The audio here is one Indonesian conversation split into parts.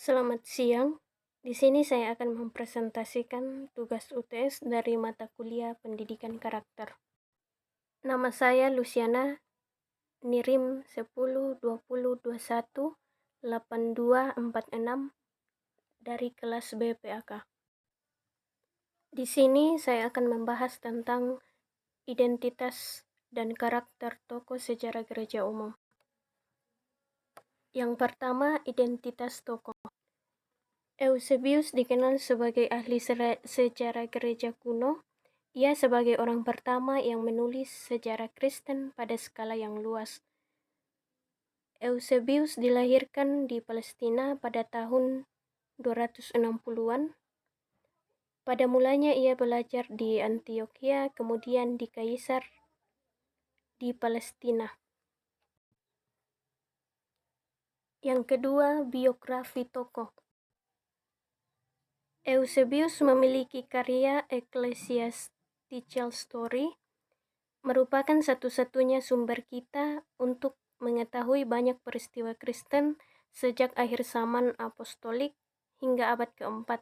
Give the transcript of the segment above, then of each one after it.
Selamat siang. Di sini saya akan mempresentasikan tugas UTS dari mata kuliah Pendidikan Karakter. Nama saya Luciana, NIRIM 10 20 21 8246 dari kelas BPAK. Di sini saya akan membahas tentang identitas dan karakter tokoh sejarah gereja umum. Yang pertama, identitas tokoh. Eusebius dikenal sebagai ahli sejarah gereja kuno. Ia sebagai orang pertama yang menulis sejarah Kristen pada skala yang luas. Eusebius dilahirkan di Palestina pada tahun 260-an. Pada mulanya ia belajar di Antioquia, kemudian di Kaisar di Palestina. Yang kedua, biografi tokoh. Eusebius memiliki karya Ecclesiastical Story, merupakan satu-satunya sumber kita untuk mengetahui banyak peristiwa Kristen sejak akhir zaman apostolik hingga abad keempat.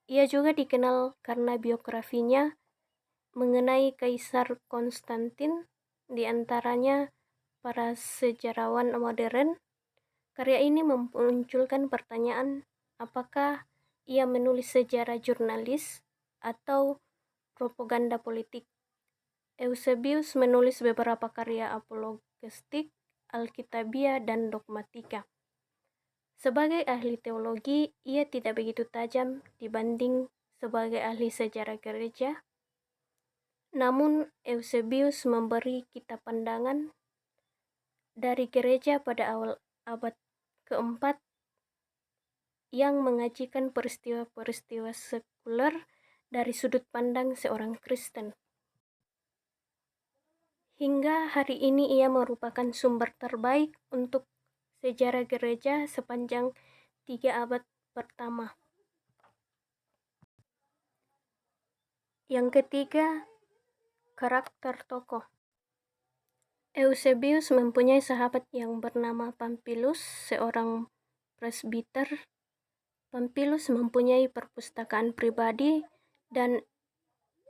Ia juga dikenal karena biografinya mengenai Kaisar Konstantin, di antaranya para sejarawan modern. Karya ini memunculkan pertanyaan, apakah ia menulis sejarah jurnalis atau propaganda politik. Eusebius menulis beberapa karya apologetik, Alkitabiah, dan dogmatika. Sebagai ahli teologi, ia tidak begitu tajam dibanding sebagai ahli sejarah gereja. Namun, Eusebius memberi kita pandangan dari gereja pada awal abad keempat yang mengajikan peristiwa-peristiwa sekuler dari sudut pandang seorang Kristen. Hingga hari ini ia merupakan sumber terbaik untuk sejarah gereja sepanjang 3 abad pertama. Yang ketiga, karakter tokoh. Eusebius mempunyai sahabat yang bernama Pamphilus, seorang presbiter. Pamphilus mempunyai perpustakaan pribadi dan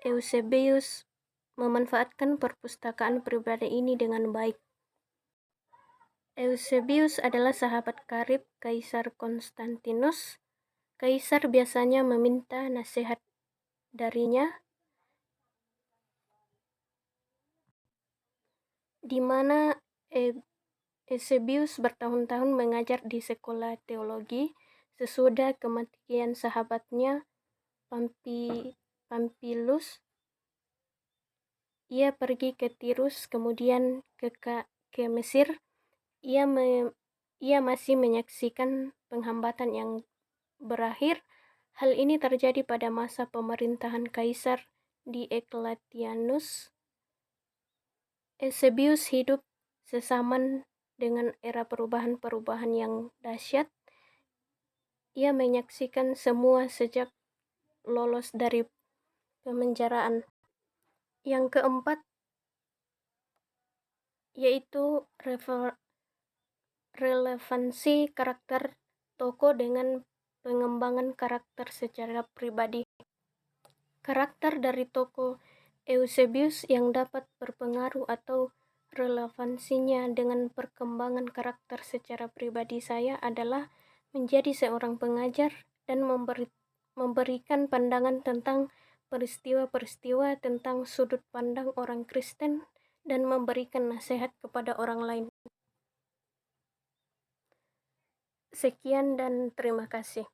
Eusebius memanfaatkan perpustakaan pribadi ini dengan baik. Eusebius adalah sahabat karib Kaisar Konstantinus. Kaisar biasanya meminta nasihat darinya, di mana Eusebius bertahun-tahun mengajar di sekolah teologi. Sesudah kematian sahabatnya Pamphilus, ia pergi ke Tirus, kemudian ke Mesir. Ia masih menyaksikan penghambatan yang berakhir. Hal ini terjadi pada masa pemerintahan Kaisar Diocletianus. Eusebius hidup sesaman dengan era perubahan-perubahan yang dahsyat. Ia menyaksikan semua sejak lolos dari pemenjaraan. Yang keempat yaitu relevansi karakter tokoh dengan pengembangan karakter secara pribadi. Karakter dari tokoh Eusebius yang dapat berpengaruh atau relevansinya dengan perkembangan karakter secara pribadi saya adalah menjadi seorang pengajar dan memberikan pandangan tentang peristiwa-peristiwa tentang sudut pandang orang Kristen dan memberikan nasihat kepada orang lain. Sekian dan terima kasih.